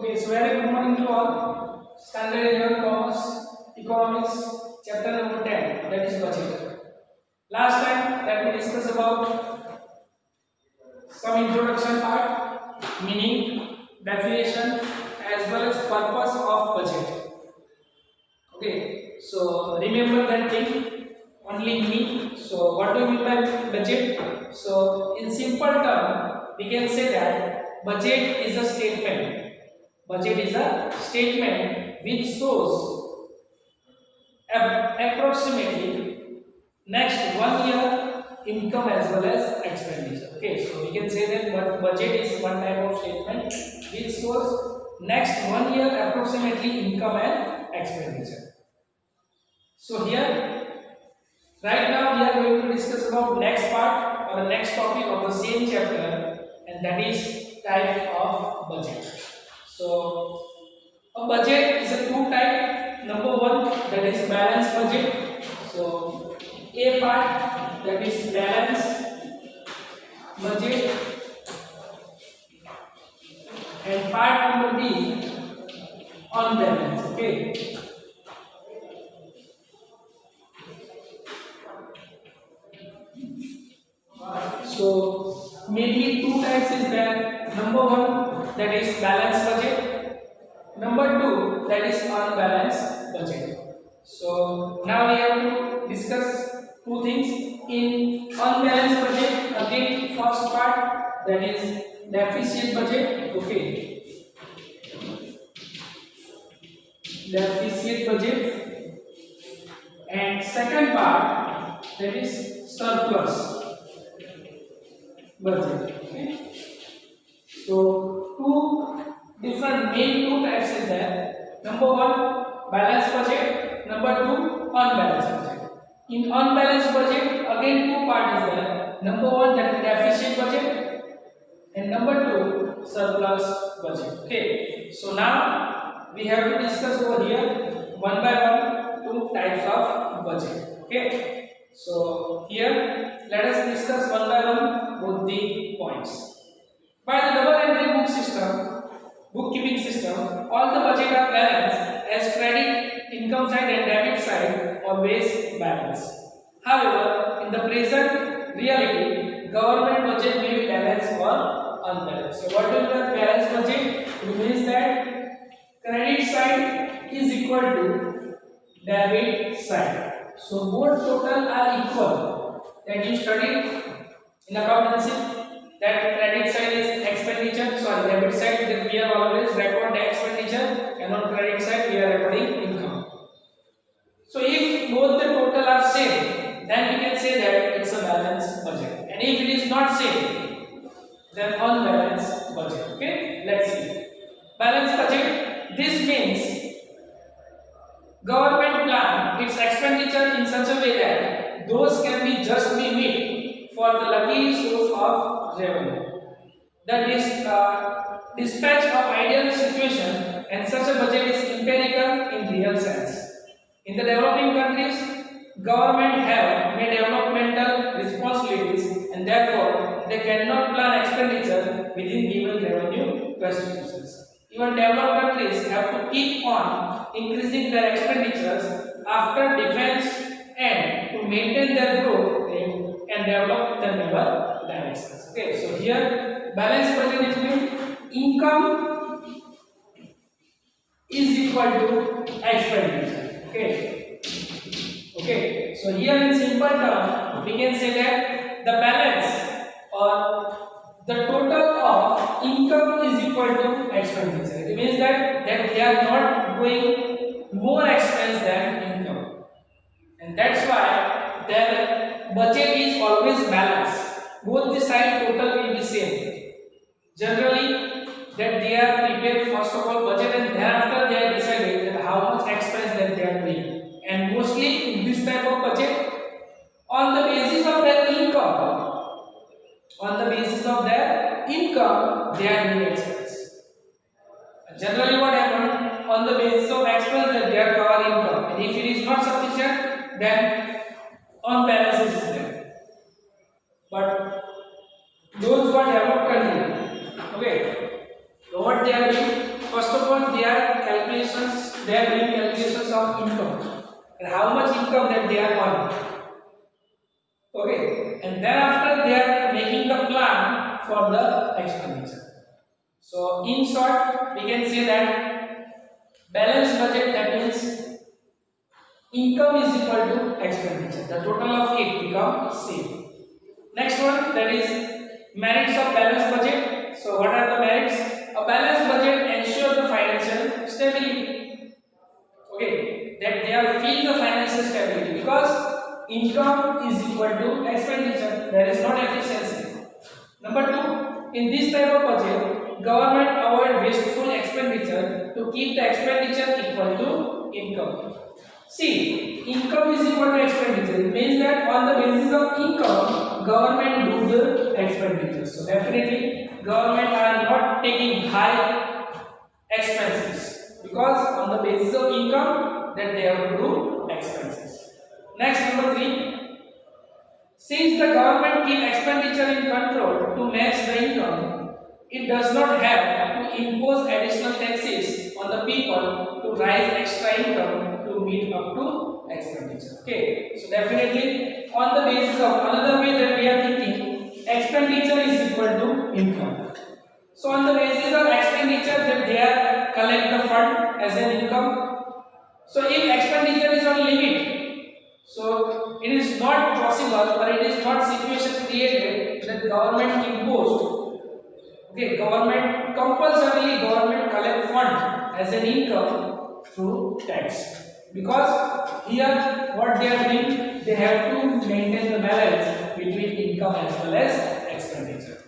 Okay, so very good morning to all. Standard 11 Commerce Economics, chapter number 10, that is budget. Last time that we discussed about some introduction part, meaning, definition, as well as purpose of budget. Okay, so remember that thing, only meaning. So what do you mean by budget? So in simple term, we can say that budget is a statement. Budget is a statement which shows approximately next 1 year income as well as expenditure. Okay, so we can say that budget is one type of statement which shows next 1 year approximately income and expenditure. So here, right now we are going to discuss about next part or the next topic of the same chapter, and that is types of budget. So a budget is a two type. Number one, that is balance budget. So A part, that is balance budget, and part number B, unbalance. Okay. So mainly two types is there. Number one, that is balanced budget. Number two, that is unbalanced budget. So now we have to discuss two things in unbalanced budget. Again, first part, that is deficit budget. Okay, deficit budget, and second part, that is surplus budget. Okay. So two types is there. Number one, balanced budget. Number two, unbalanced budget. In unbalanced budget, again two parts is there. Number one, that is deficit budget, and number two, surplus budget. Okay. So now we have to discuss over here one by one two types of budget. Okay. So here let us discuss one by one both the points. By the double entry bookkeeping system, all the budget are balanced as credit, income side and debit side always balance. However, in the present reality, government budget may be balanced or unbalanced. So what is the balanced budget? It means that credit side is equal to debit side. So both total are equal. That you studied in accountancy, that credit side is expenditure, sorry, debit side that we are always record the expenditure, and on credit side we are recording income. So if both the total are same, then we can say that it's a balanced budget. And if it is not same, then unbalanced budget. Okay, let's see. Balanced budget, this means government plan its expenditure in such a way that those can be justly met for the lucky source of revenue. That is dispatch of ideal situation, and such a budget is empirical in real sense. In the developing countries, government have made developmental responsibilities, and therefore they cannot plan expenditure within given revenue constitutions. Even developed countries have to keep on increasing their expenditures after defense and to maintain their growth rate and develop the never directions. Okay, so here balanced budget is mean income is equal to expenditure. Okay, so here in simple term we can say that the balance or the total of income is equal to expenditure. It means that they are not doing more expense than income, and that's why their budget is always balanced. Both the side total will be same. Generally, that they are prepared first of all budget, and thereafter they are decided that how much expense that they are doing. And mostly in this type of budget, on the basis of their income. They are doing expense. Generally, what happens on the basis of expense that they are cover income, and if it is not sufficient, then unbalance is there. But those who are developed country, okay, so what they are doing? First of they are doing calculations of income and how much income that they are on. Okay, and thereafter they are making the plan for the expenditure. So in short, we can say that balance budget, that means income is equal to expenditure. The total of it becomes same. Next one, that is merits of balanced budget. So what are the merits? A balanced budget ensures the financial stability. Okay, that they are feel the financial stability because income is equal to expenditure. There is not efficiency. Number two, in this type of budget, government avoid wasteful expenditure to keep the expenditure equal to income. See, income is equal to expenditure. It means that on the basis of income, government do the expenditure. So definitely, government are not taking high expenses because on the basis of income, that they have to do expenses. Next, number 3. Since the government keep expenditure in control to match the income, it does not have to impose additional taxes on the people to raise extra income to meet up to expenditure. Okay, so definitely on the basis of another way that we are thinking, expenditure is equal to income. So on the basis of expenditure that they are collect the fund as an income. So if expenditure is on limit, so it is not possible or it is not situation created that government imposed. Okay, government compulsorily government collect fund as an income through tax. Because here what they are doing, they have to maintain the balance between income as well as expenditure.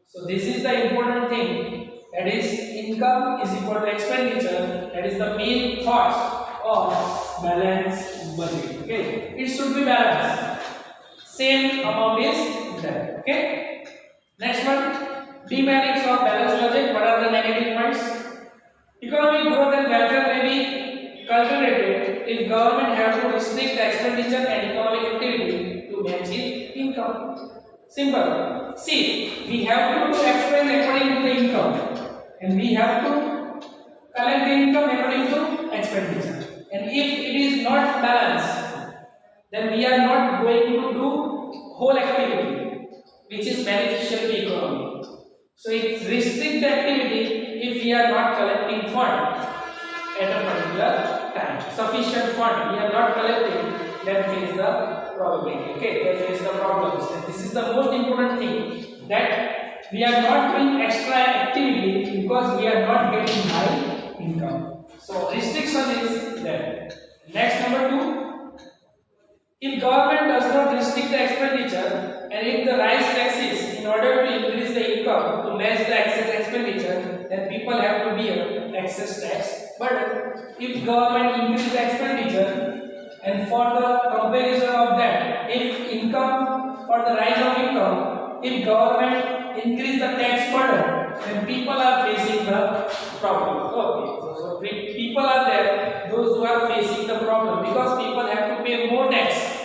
So this is the important thing, that is income is equal to expenditure. That is the main thoughts of balanced budget. Okay, it should be balanced. Same amount is there. Okay. Next one, demerits of balanced budget. What are the negative points? Economic growth and welfare may be cultivated if government have to restrict the expenditure and economic activity to match its income. Simple. See, we have to expend according to the income, and we have to collect the income according to expenditure. And if it is not balanced, then we are not going to do whole activity which is beneficial to economy. So it restricts the activity if we are not collecting fund at a particular time. Sufficient fund we are not collecting, then face the probability. Okay, that face the problems. And this is the most important thing, that we are not doing extra activity because we are not getting high income. So restriction is there. Next, number 2. If government does not restrict the expenditure and if the rise taxes in order to increase the income to match the excess expenditure, then people have to bear excess tax. But if government increase the expenditure and for the comparison of that, if income for the rise of income, if government increase the tax burden, then people are facing the problem. Okay, so people are there, those who are facing the problem because people have to pay more tax.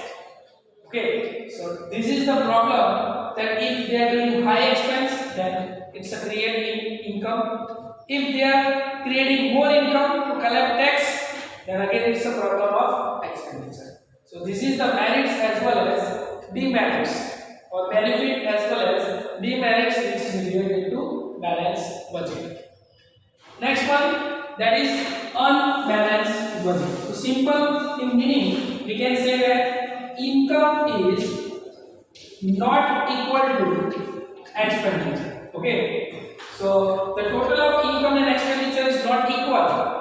Okay, so this is the problem, that if they are doing high expense, then it's a creating income. If they are creating more income to collect tax, then again it's a problem of expenditure. So this is the merits as well as demerits, or benefit as well as demerits, which is related to balanced budget. Next one, that is unbalanced budget. So simple in meaning, we can say that income is not equal to expenditure. Okay, so the total of income and expenditure is not equal.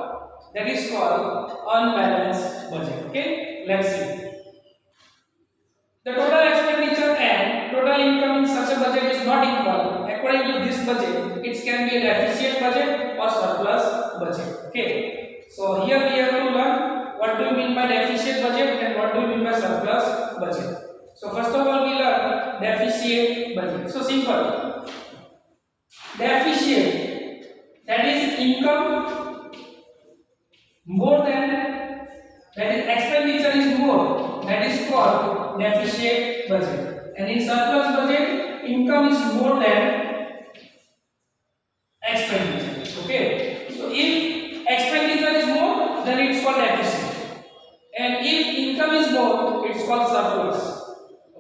That is called unbalanced budget. Okay, let's see. The total expenditure and total income in such a budget is not equal. According to this budget, it can be a deficit budget or surplus budget. Okay, so here we have to learn what do you mean by deficit budget and what do you mean by surplus budget. So first of all, we learn deficit budget. So simple. Deficit, that is income more than, that is expenditure is more, that is called deficit budget. And in surplus budget, income is more than expenditure. Okay, so if expenditure is more, then it's called deficit. And if income is more, it's called surplus.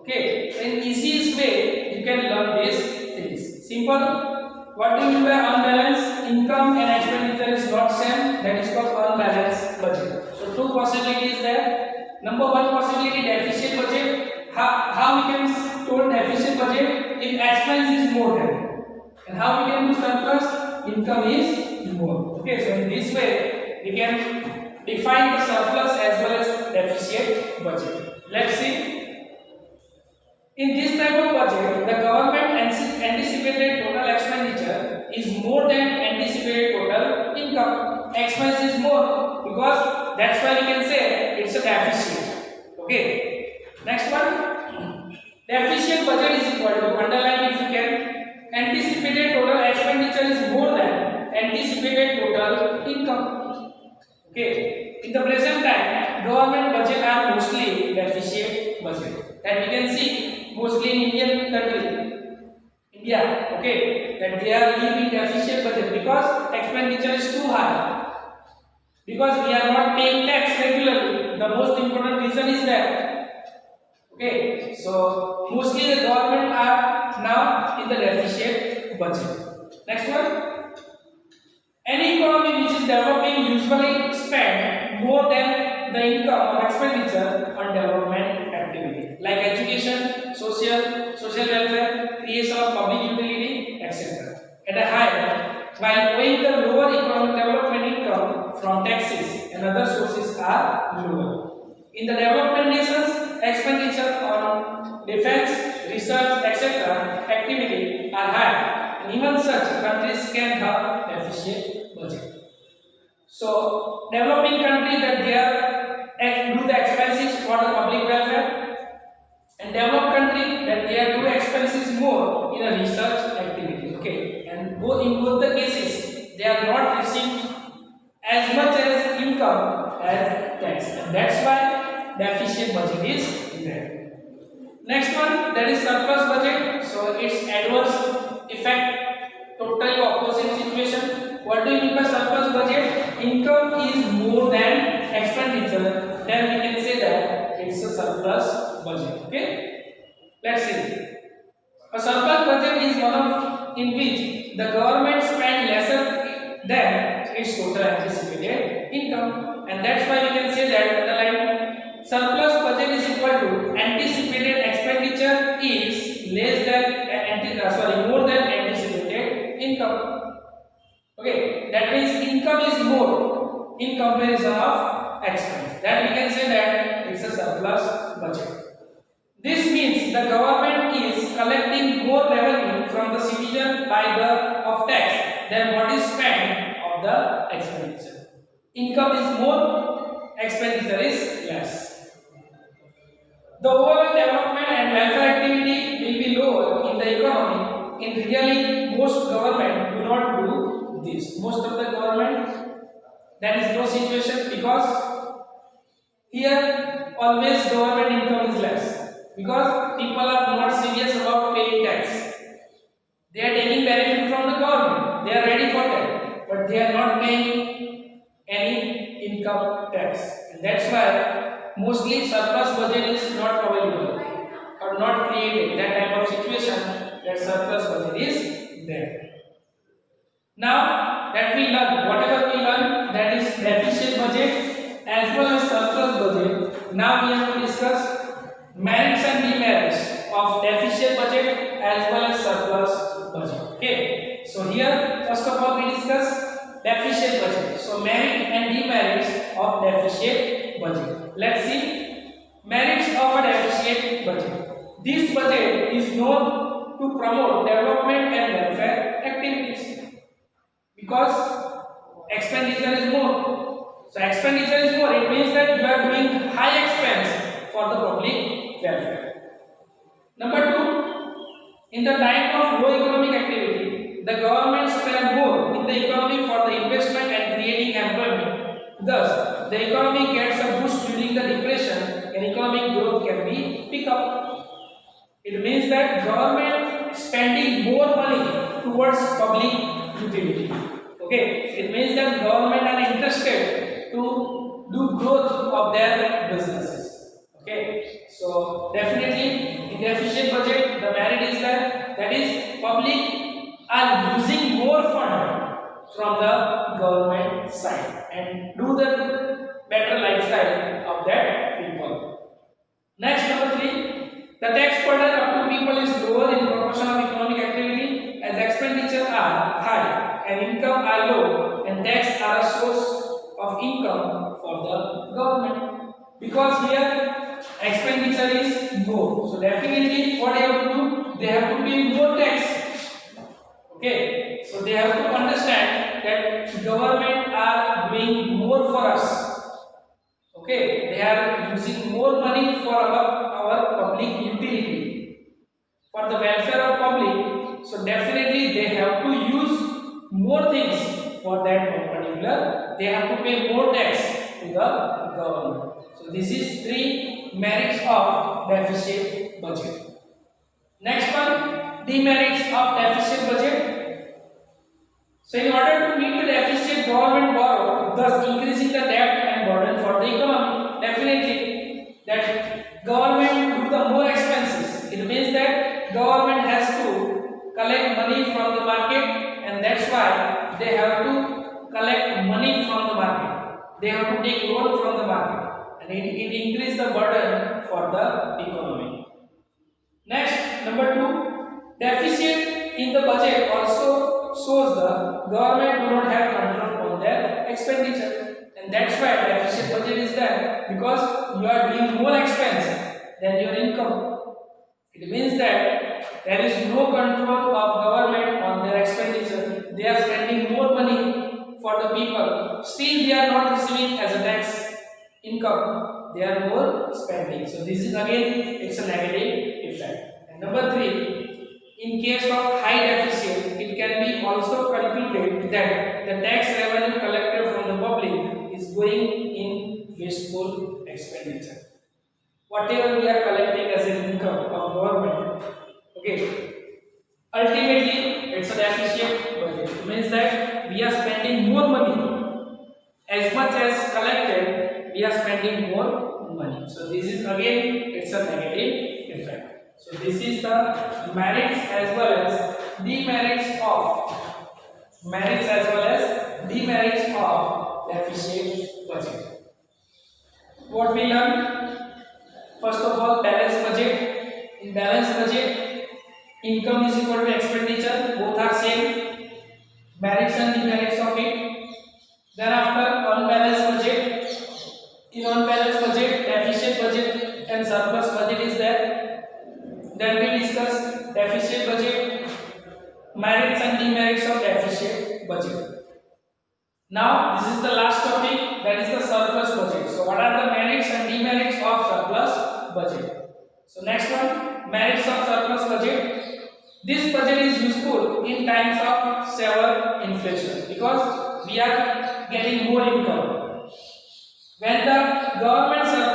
Okay, so in easiest way you can learn these things. Simple. What do you mean by unbalanced? Income and expenditure is not same. That is called unbalanced budget. So two possibilities there. Number one possibility, deficit budget. How we can told deficit budget if expense is more than, and how we can do surplus? Income is more. Okay, so in this way we can define the surplus as well as deficit budget. Let's see. In this type of budget, the government anticipated total expenditure is more than anticipated total income. Expense is more because that's why we can say it's a deficit. Okay. Next one. Deficit budget is equal to, underline if you can, anticipated total expenditure is more than anticipated total income. Okay. In the present time, government budget are mostly deficit budget. That we can see mostly in Indian country, India, okay, that they are living deficit budget because expenditure is too high. Because we are not paying tax regularly. The most important reason is that. Okay, so mostly the government are now in the deficit budget. Next one. Any economy which is developing usually spend more than the income or expenditure on development activity like education, social welfare, creation of public utility, etc. at a higher, while owing the lower economic development income from taxes and other sources are lower. In the development nations, expenditure on defense, research, etc. activity are high, and even such countries can have deficit budget. So, developing countries that they are do the expenses for the public welfare, and developed country that they are do expenses more in a research activity. Okay, and in both the cases they are not receiving as much as income as tax, and that's why deficit budget is there. Next one, that is surplus budget. So its adverse effect, totally opposite situation. What do you mean by surplus budget? Income is more than expenditure, then we can say that it's a surplus budget. Okay, let's see. A surplus budget is one of in which the government spend lesser than its total anticipated income, and that's why we can say that underline surplus budget is equal to anticipated expenditure is less than more than anticipated income. Okay, that means income is more in comparison of expense. That we can say that it's a surplus budget. This means the government is collecting more revenue from the citizen by the of tax than what is spent of the expenditure. Income is more, expenditure is less. The overall development and welfare activity will be lower in the economy. In really, most government do not do this. Most of the government, there is no situation because here always government income is less because people are not serious about paying tax. They are taking benefit from the government. They are ready for that, but they are not paying any income tax, and that's why mostly surplus budget is not available or not created. That type of situation, that surplus budget is there. Now that we learn, whatever we learn, that is deficit budget as well as surplus budget. Now we have to discuss merits and demerits of deficit budget as well as surplus budget. Okay, so here first of all we discuss deficit budget. So merit and demerits of deficit budget. Let's see merits of a deficit budget. This budget is known to promote development and welfare activities because expenditure is more. So expenditure is more. It means that you are doing high expense for the public welfare. Number two, in the time of low economic activity, the government spend more in the economy for the investment and creating employment. Thus, the economy gets a boost during the depression and economic growth can be pick up. It means that government spending more money towards public utility. Okay, it means that government are interested to growth of their businesses. Okay, so definitely in deficit budget the merit is that is public are using more fund from the government side and do the better lifestyle of that people. Next, number 3, the tax burden up to people is lower in proportion of economic activity as expenditure are high and income are low, and tax are a source of income for the government, because here expenditure is more. So definitely what they have to do, they have to pay more tax. Okay, so they have to understand that government are doing more for us. Okay, they are using more money for our public utility, for the welfare of public. So definitely they have to use more things for that particular. They have to pay more tax to the government. So this is 3 merits of deficit budget. Next one, demerits of deficit budget. So in order to meet the deficit, government borrow, thus increasing the debt and burden for the economy. Definitely that government do the more expenses. It means that government has to collect money from the market, and that's why they have to collect money from the market. They have to take loan from the market, and it increase the burden for the economy. Next, number 2, deficit in the budget also shows the government do not have control on their expenditure, and that's why deficit budget is there, because you are doing more expense than your income. It means that there is no control of government on their expenditure. They are spending more money for the people, still they are not receiving as a tax income. They are more spending. So this is again, it's a negative effect. And number 3, in case of high deficit, it can be also concluded that the tax revenue collected from the public is going in wasteful expenditure. Whatever we are collecting as an income from government, okay, ultimately it's a deficit budget. It means that we are spending more money. As much as collected, we are spending more money. So this is again, it's a negative effect. So this is the merits as well as demerits of deficit budget. What we learn? First of all, balanced budget. In balanced budget, income is equal to expenditure, both are same. Merits and demerits of it. Then after, unbalanced budget. In unbalanced budget, deficit budget and surplus budget is there. Then we discuss deficit budget, merits and demerits of deficit budget. Now this is the last topic, that is the surplus budget. So what are the merits and demerits of surplus budget? So next one, merits of surplus budget. This budget is useful in times of severe inflation because we are getting more income. When the government surplus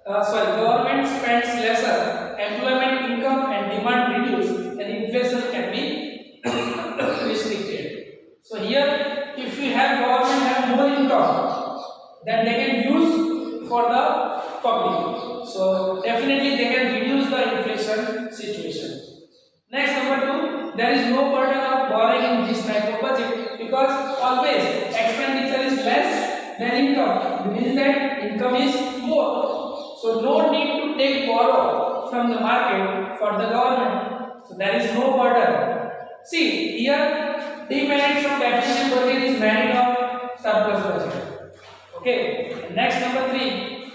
government spends lesser, employment, income and demand reduce, and inflation can be restricted. So here, if we have government have more income, then they can use for the public. So definitely they can reduce the inflation situation. Next, number 2, there is no burden of borrowing in this type of budget because always expenditure is less than income. It means that income is more. So no need to take borrow from the market for the government. So there is no burden. See here, demerits of deficit budget is merit of surplus budget. Okay. And next, number 3,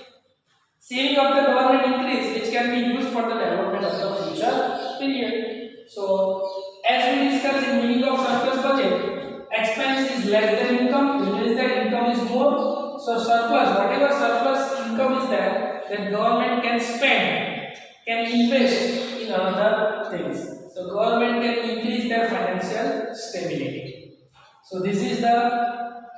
saving of the government increase which can be used for the development of the future period. So as we discussed in meaning of surplus budget, expense is less than income, which means that income is more. So surplus, whatever surplus income is there, that government can spend, can invest in other things. So government can increase their financial stability. So this is the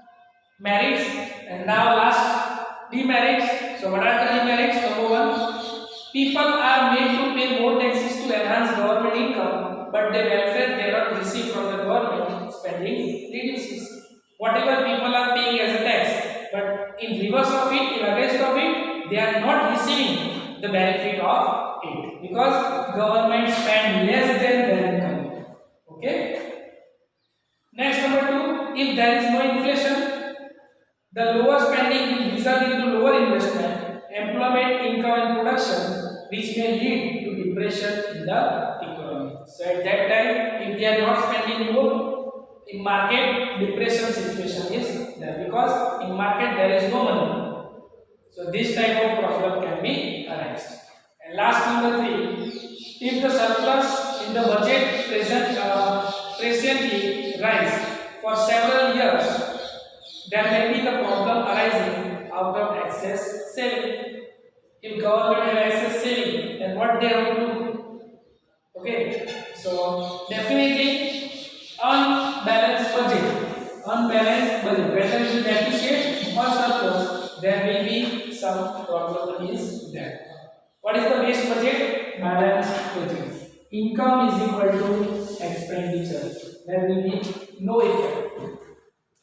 merits, and now last demerits. So what are the demerits? Number 1, people are made to pay more taxes to enhance government income, but their welfare they not receive from the government, spending reduces. Whatever people are paying as a tax, but in reverse of it, in against of it, they are not receiving the benefit of it because government spend less than their income. Okay. Next, number 2, if there is no inflation, the lower spending will result into lower investment, employment, income and production, which may lead to depression in the economy. So at that time, if they are not spending more, in market depression situation is there because in market there is no money. So this type of problem can be arised. And last, number 3, if the surplus in the budget presently rise for several years, there may be the problem arising out of excess saving. If government have excess saving, then what they have to do? Okay, so definitely unbalanced budget, whether it is deficit or surplus, there will be some problem is there. What is the best budget? Balanced budget. Income is equal to expenditure. There will be no effect.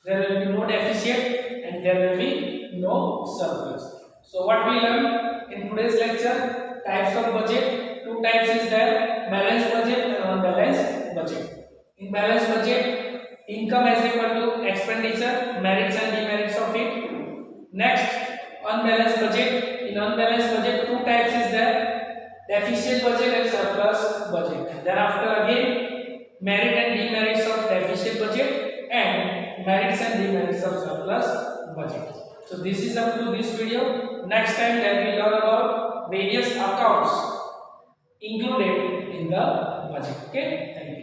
There will be no deficit and there will be no surplus. So what we learned in today's lecture? Types of budget. 2 types is there: balanced budget and unbalanced budget. In balanced budget, income is equal to expenditure, merits and demerits of it. Next, unbalanced budget. In unbalanced budget, 2 types is there: deficit budget and surplus budget. Thereafter again, merit and demerits of deficit budget and merits and demerits of surplus budget. So this is up to this video. Next time then we learn about various accounts included in the budget. Okay, thank you.